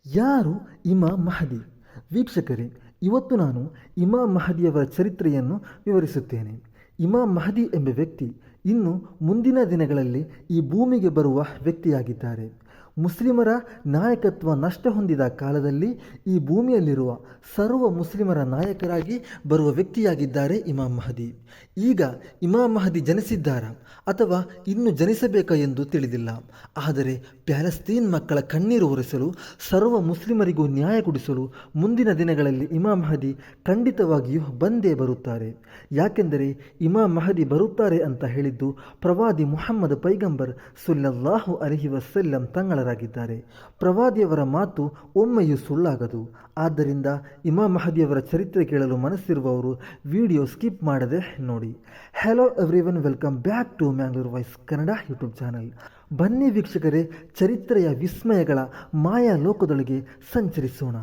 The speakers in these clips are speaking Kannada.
ಯಾರು ಇಮಾಮ್ ಮಹದಿ? ವೀಕ್ಷಕರೇ, ಇವತ್ತು ನಾನು ಇಮಾಮ್ ಮಹದಿಯವರ ಚರಿತ್ರೆಯನ್ನು ವಿವರಿಸುತ್ತೇನೆ. ಇಮಾಮ್ ಮಹದಿ ಎಂಬ ವ್ಯಕ್ತಿ ಇನ್ನು ಮುಂದಿನ ದಿನಗಳಲ್ಲಿ ಈ ಭೂಮಿಗೆ ಬರುವ ವ್ಯಕ್ತಿಯಾಗಿದ್ದಾರೆ. ಮುಸ್ಲಿಮರ ನಾಯಕತ್ವ ನಷ್ಟ ಹೊಂದಿದ ಕಾಲದಲ್ಲಿ ಈ ಭೂಮಿಯಲ್ಲಿರುವ ಸರ್ವ ಮುಸ್ಲಿಮರ ನಾಯಕರಾಗಿ ಬರುವ ವ್ಯಕ್ತಿಯಾಗಿದ್ದಾರೆ ಇಮಾಮ್ ಮಹದಿ. ಈಗ ಇಮಾಮ್ ಮಹದಿ ಜನಿಸಿದ್ದಾರಾ ಅಥವಾ ಇನ್ನು ಜನಿಸಬೇಕಾ ಎಂದು ತಿಳಿದಿಲ್ಲ. ಆದರೆ ಪ್ಯಾಲೆಸ್ತೀನ್ ಮಕ್ಕಳ ಕಣ್ಣೀರು ಒರೆಸಲು, ಸರ್ವ ಮುಸ್ಲಿಮರಿಗೂ ನ್ಯಾಯ ಕೊಡಿಸಲು ಮುಂದಿನ ದಿನಗಳಲ್ಲಿ ಇಮಾಮ್ ಮಹದಿ ಖಂಡಿತವಾಗಿಯೂ ಬಂದೇ ಬರುತ್ತಾರೆ. ಯಾಕೆಂದರೆ ಇಮಾಮ್ ಮಹದಿ ಬರುತ್ತಾರೆ ಅಂತ ಹೇಳಿದ್ದು ಪ್ರವಾದಿ ಮುಹಮ್ಮದ್ ಪೈಗಂಬರ್ ಸಲ್ಲಲ್ಲಾಹು ಅಲೈಹಿ ವಸಲ್ಲಂ ತಂಗಳರಾಗಿದ್ದಾರೆ. ಪ್ರವಾದಿಯವರ ಮಾತು ಒಮ್ಮೆಯೂ ಸುಳ್ಳಾಗದು. ಆದ್ದರಿಂದ ಇಮಾಮ್ ಮಹದಿಯವರ ಚರಿತ್ರೆ ಕೇಳಲು ಮನಸ್ಸಿರುವವರು ವಿಡಿಯೋ ಸ್ಕಿಪ್ ಮಾಡದೆ ನೋಡಿ. Hello everyone, welcome back to Mangalore voice Kannada YouTube channel. ಬನ್ನಿ ವೀಕ್ಷಕರೇ, ಚರಿತ್ರೆಯ ವಿಸ್ಮಯಗಳ ಮಾಯಾ ಲೋಕದೊಳಗೆ ಸಂಚರಿಸೋಣ.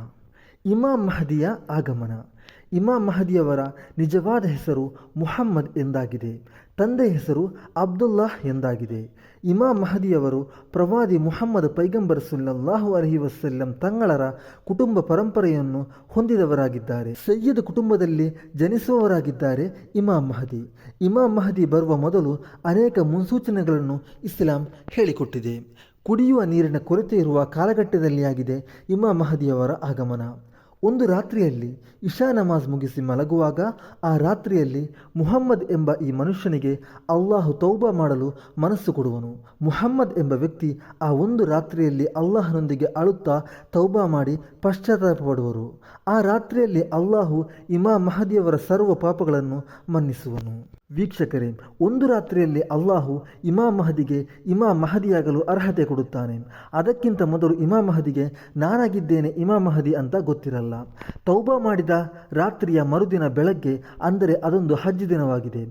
ಇಮಾಮ್ ಮಹದಿಯ ಆಗಮನ. ಇಮಾಮ್ ಮಹದಿಯವರ ನಿಜವಾದ ಹೆಸರು ಮುಹಮ್ಮದ್ ಎಂದಾಗಿದೆ. ತಂದೆ ಹೆಸರು ಅಬ್ದುಲ್ಲಾಹ್ ಎಂದಾಗಿದೆ. ಇಮಾಮ್ ಮಹದಿಯವರು ಪ್ರವಾದಿ ಮುಹಮ್ಮದ್ ಪೈಗಂಬರ್ ಸಲ್ಲಲ್ಲಾಹು ಅಲೈಹಿ ವಸಲ್ಲಂ ತಂಗಳರ ಕುಟುಂಬ ಪರಂಪರೆಯನ್ನು ಹೊಂದಿದವರಾಗಿದ್ದಾರೆ. ಸಯ್ಯದ್ ಕುಟುಂಬದಲ್ಲಿ ಜನಿಸುವವರಾಗಿದ್ದಾರೆ ಇಮಾಮ್ ಮಹದಿ. ಇಮಾಮ್ ಮಹದಿ ಬರುವ ಮೊದಲು ಅನೇಕ ಮುನ್ಸೂಚನೆಗಳನ್ನು ಇಸ್ಲಾಂ ಹೇಳಿಕೊಟ್ಟಿದೆ. ಕುಡಿಯುವ ನೀರಿನ ಕೊರತೆ ಇರುವ ಕಾಲಘಟ್ಟದಲ್ಲಿ ಆಗಿದೆ ಇಮಾಮ್ ಮಹದಿಯವರ ಆಗಮನ. ಒಂದು ರಾತ್ರಿಯಲ್ಲಿ ಇಶಾ ನಮಾಜ್ ಮುಗಿಸಿ ಮಲಗುವಾಗ ಆ ರಾತ್ರಿಯಲ್ಲಿ ಮುಹಮ್ಮದ್ ಎಂಬ ಈ ಮನುಷ್ಯನಿಗೆ ಅಲ್ಲಾಹು ತೌಬಾ ಮಾಡಲು ಮನಸ್ಸು ಕೊಡುವನು. ಮುಹಮ್ಮದ್ ಎಂಬ ವ್ಯಕ್ತಿ ಆ ಒಂದು ರಾತ್ರಿಯಲ್ಲಿ ಅಲ್ಲಾಹನೊಂದಿಗೆ ಅಳುತ್ತಾ ತೌಬಾ ಮಾಡಿ ಪಶ್ಚಾತ್ತಾಪ ಪಡುವರು. ಆ ರಾತ್ರಿಯಲ್ಲಿ ಅಲ್ಲಾಹು ಇಮಾಮ್ ಮಹದಿಯವರ ಸರ್ವ ಪಾಪಗಳನ್ನು ಮನ್ನಿಸುವನು. ವೀಕ್ಷಕರೇ, ಒಂದು ರಾತ್ರಿಯಲ್ಲಿ ಅಲ್ಲಾಹು ಇಮಾಮ್ ಮಹದಿಗೆ ಇಮಾಮ್ ಮಹದಿಯಾಗಲು ಅರ್ಹತೆ ಕೊಡುತ್ತಾನೆ. ಅದಕ್ಕಿಂತ ಮೊದಲು ಇಮಾಮ್ ಮಹದಿಗೆ ನಾನಾಗಿದ್ದೇನೆ ಇಮಾಮ್ ಮಹದಿ ಅಂತ ಗೊತ್ತಿರಲ್ಲ. ತೌಬಾ ಮಾಡಿದ ರಾತ್ರಿಯ ಮರುದಿನ ಬೆಳಗ್ಗೆ, ಅಂದರೆ ಅದೊಂದು ಹಜ್ ದಿನವಾಗಿದೆ.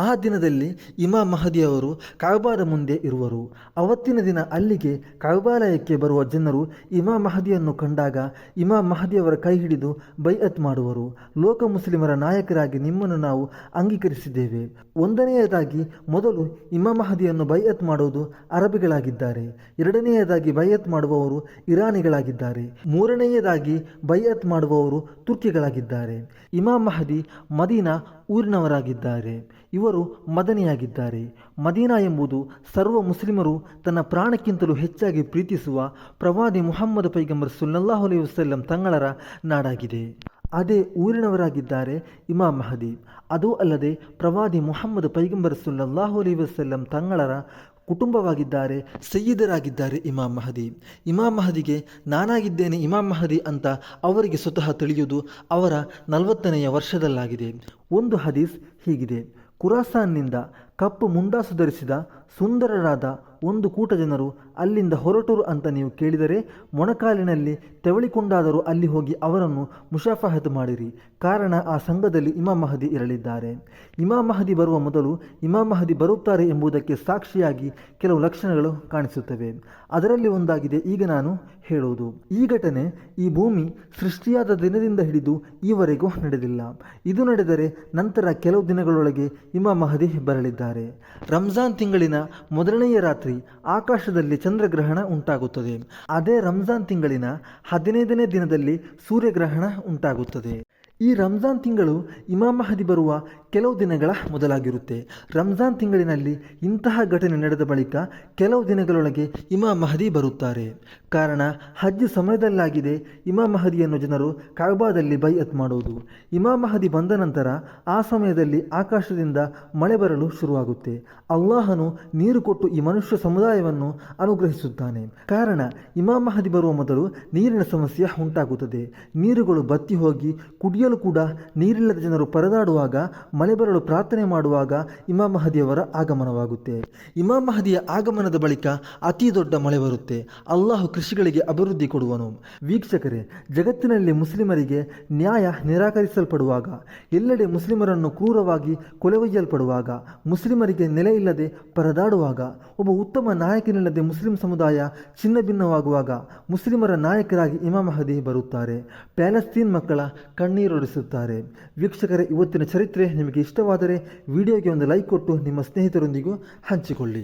ಆ ದಿನದಲ್ಲಿ ಇಮಾಮ್ ಮಹದಿಯವರು ಕಅಬಾದ ಮುಂದೆ ಇರುವರು. ಅವತ್ತಿನ ದಿನ ಅಲ್ಲಿಗೆ ಕಅಬಾಲಯಕ್ಕೆ ಬರುವ ಜನರು ಇಮಾಮ್ ಮಹದಿಯನ್ನು ಕಂಡಾಗ ಇಮಾಮ್ ಮಹದಿಯವರ ಕೈ ಹಿಡಿದು ಬೈಅತ್ ಮಾಡುವರು. ಲೋಕ ಮುಸ್ಲಿಮರ ನಾಯಕರಾಗಿ ನಿಮ್ಮನ್ನು ನಾವು ಅಂಗೀಕರಿಸಿದ್ದೇವೆ. ಒಂದನೆಯದಾಗಿ ಮೊದಲು ಇಮಾಮ್ ಮಹದಿಯನ್ನು ಬೈಅತ್ ಮಾಡುವುದು ಅರಬಿಗಳಾಗಿದ್ದಾರೆ. ಎರಡನೆಯದಾಗಿ ಬೈಅತ್ ಮಾಡುವವರು ಇರಾನಿಗಳಾಗಿದ್ದಾರೆ. ಮೂರನೆಯದಾಗಿ ಬೈಅತ್ ಮಾಡುವವರು ತುರ್ಕಿಗಳಾಗಿದ್ದಾರೆ. ಇಮಾಮ್ ಮಹದಿ ಮದೀನಾ ಊರಿನವರಾಗಿದ್ದಾರೆ. ಇವರು ಮದನಿಯಾಗಿದ್ದಾರೆ. ಮದೀನಾ ಎಂಬುದು ಸರ್ವ ಮುಸ್ಲಿಮರು ತನ್ನ ಪ್ರಾಣಕ್ಕಿಂತಲೂ ಹೆಚ್ಚಾಗಿ ಪ್ರೀತಿಸುವ ಪ್ರವಾದಿ ಮುಹಮ್ಮದ್ ಪೈಗಂಬರ್ ಸಲ್ಲಲ್ಲಾಹು ಅಲೈಹಿ ವಸಲ್ಲಂ ತಂಗಳರ ನಾಡಾಗಿದೆ. ಅದೇ ಊರಿನವರಾಗಿದ್ದಾರೆ ಇಮಾಮ್ ಮಹದಿ. ಅದೂ ಅಲ್ಲದೆ ಪ್ರವಾದಿ ಮುಹಮ್ಮದ್ ಪೈಗಂಬರ್ ಸಲ್ಲಲ್ಲಾಹು ಅಲೈಹಿ ವಸಲ್ಲಂ ತಂಗಳರ ಕುಟುಂಬವಾಗಿದ್ದಾರೆ, ಸಯ್ಯಿದರಾಗಿದ್ದಾರೆ ಇಮಾಮ್ ಮಹದಿ. ಇಮಾಮ್ ಮಹದಿಗೆ ನಾನಾಗಿದ್ದೇನೆ ಇಮಾಮ್ ಮಹದಿ ಅಂತ ಅವರಿಗೆ ಸ್ವತಃ ತಿಳಿಯುವುದು ಅವರ 40ನೆಯ ವರ್ಷದಲ್ಲಾಗಿದೆ. ಒಂದು ಹದೀಸ್ ಹೀಗಿದೆ: ಖುರಾಸಾನ್ನಿಂದ ಕಪ್ಪು ಮುಂಡಾಸು ಧರಿಸಿದ ಸುಂದರರಾದ ಒಂದು ಕೂಟ ಜನರು ಅಲ್ಲಿಂದ ಹೊರಟರು ಅಂತ ನೀವು ಕೇಳಿದರೆ ಮೊಣಕಾಲಿನಲ್ಲಿ ತೆವಳಿಕೊಂಡಾದರೂ ಅಲ್ಲಿ ಹೋಗಿ ಅವರನ್ನು ಮುಷಾಫಹತ್ ಮಾಡಿರಿ, ಕಾರಣ ಆ ಸಂಘದಲ್ಲಿ ಇಮಾಮ್ ಮಹದಿ ಇರಲಿದ್ದಾರೆ. ಇಮಾಮ್ ಮಹದಿ ಬರುವ ಮೊದಲು ಇಮಾಮ್ ಮಹದಿ ಬರುತ್ತಾರೆ ಎಂಬುದಕ್ಕೆ ಸಾಕ್ಷಿಯಾಗಿ ಕೆಲವು ಲಕ್ಷಣಗಳು ಕಾಣಿಸುತ್ತವೆ. ಅದರಲ್ಲಿ ಒಂದಾಗಿದೆ ಈಗ ನಾನು ಹೇಳುವುದು. ಈ ಘಟನೆ ಈ ಭೂಮಿ ಸೃಷ್ಟಿಯಾದ ದಿನದಿಂದ ಹಿಡಿದು ಈವರೆಗೂ ನಡೆದಿಲ್ಲ. ಇದು ನಡೆದರೆ ನಂತರ ಕೆಲವು ದಿನಗಳೊಳಗೆ ಇಮಾಮ್ ಮಹದಿ ಬರಲಿದ್ದಾರೆ. ರಂಜಾನ್ ತಿಂಗಳಿನ ಮೊದಲನೆಯ ರಾತ್ರಿ ಆಕಾಶದಲ್ಲಿ ಚಂದ್ರಗ್ರಹಣ ಉಂಟಾಗುತ್ತದೆ. ಅದೇ ರಂಜಾನ್ ತಿಂಗಳಿನ 15ನೇ ದಿನದಲ್ಲಿ ಸೂರ್ಯಗ್ರಹಣ ಉಂಟಾಗುತ್ತದೆ. ಈ ರಂಜಾನ್ ತಿಂಗಳು ಇಮಾಮ್ ಮಹದಿ ಬರುವ ಕೆಲವು ದಿನಗಳ ಮೊದಲಾಗಿರುತ್ತೆ. ರಂಜಾನ್ ತಿಂಗಳಿನಲ್ಲಿ ಇಂತಹ ಘಟನೆ ನಡೆದ ಬಳಿಕ ಕೆಲವು ದಿನಗಳೊಳಗೆ ಇಮಾಮ್ ಮಹದಿ ಬರುತ್ತಾರೆ. ಕಾರಣ ಹಜ್ ಸಮಯದಲ್ಲಾಗಿದೆ ಇಮಾಮ್ ಮಹದಿಯನ್ನು ಜನರು ಕಅಬಾದಲ್ಲಿ ಬೈಅತ್ ಮಾಡುವುದು. ಇಮಾಮ್ ಮಹದಿ ಬಂದ ನಂತರ ಆ ಸಮಯದಲ್ಲಿ ಆಕಾಶದಿಂದ ಮಳೆ ಬರಲು ಶುರುವಾಗುತ್ತೆ. ಅಲ್ಲಾಹನು ನೀರು ಕೊಟ್ಟು ಈ ಮನುಷ್ಯ ಸಮುದಾಯವನ್ನು ಅನುಗ್ರಹಿಸುತ್ತಾನೆ. ಕಾರಣ ಇಮಾಮ್ ಮಹದಿ ಬರುವ ಮೊದಲು ನೀರಿನ ಸಮಸ್ಯೆ ಉಂಟಾಗುತ್ತದೆ. ನೀರುಗಳು ಬತ್ತಿ ಹೋಗಿ ಕುಡಿಯಲು ಕೂಡ ನೀರಿಲ್ಲದ ಜನರು ಪರದಾಡುವಾಗ, ಮಳೆ ಬರಲು ಪ್ರಾರ್ಥನೆ ಮಾಡುವಾಗ ಇಮಾಮ್ ಮಹದಿಯವರ ಆಗಮನವಾಗುತ್ತೆ. ಇಮಾಮ್ ಮಹದಿಯ ಆಗಮನದ ಬಳಿಕ ಅತಿ ದೊಡ್ಡ ಮಳೆ ಬರುತ್ತೆ. ಅಲ್ಲಾಹು ಕೃಷಿಗಳಿಗೆ ಅಭಿವೃದ್ಧಿ ಕೊಡುವನು. ವೀಕ್ಷಕರೇ, ಜಗತ್ತಿನಲ್ಲಿ ಮುಸ್ಲಿಮರಿಗೆ ನ್ಯಾಯ ನಿರಾಕರಿಸಲ್ಪಡುವಾಗ, ಎಲ್ಲೆಡೆ ಮುಸ್ಲಿಮರನ್ನು ಕ್ರೂರವಾಗಿ ಕೊಲೆವೊಯ್ಯಲ್ಪಡುವಾಗ, ಮುಸ್ಲಿಮರಿಗೆ ನೆಲೆ ಇಲ್ಲದೆ ಪರದಾಡುವಾಗ, ಒಬ್ಬ ಉತ್ತಮ ನಾಯಕನಿಲ್ಲದೆ ಮುಸ್ಲಿಂ ಸಮುದಾಯ ಚಿನ್ನ ಭಿನ್ನವಾಗುವಾಗ ಮುಸ್ಲಿಮರ ನಾಯಕರಾಗಿ ಇಮಾಮ್ ಮಹದಿ ಬರುತ್ತಾರೆ. ಪ್ಯಾಲೆಸ್ತೀನ್ ಮಕ್ಕಳ ಕಣ್ಣೀರೊರೆಸುತ್ತಾರೆ. ವೀಕ್ಷಕರೇ, ಇವತ್ತಿನ ಚರಿತ್ರೆ ನಿಮಗೆ ಇಷ್ಟವಾದರೆ ವಿಡಿಯೋಗೆ ಒಂದು ಲೈಕ್ ಕೊಟ್ಟು ನಿಮ್ಮ ಸ್ನೇಹಿತರೊಂದಿಗೂ ಹಂಚಿಕೊಳ್ಳಿ.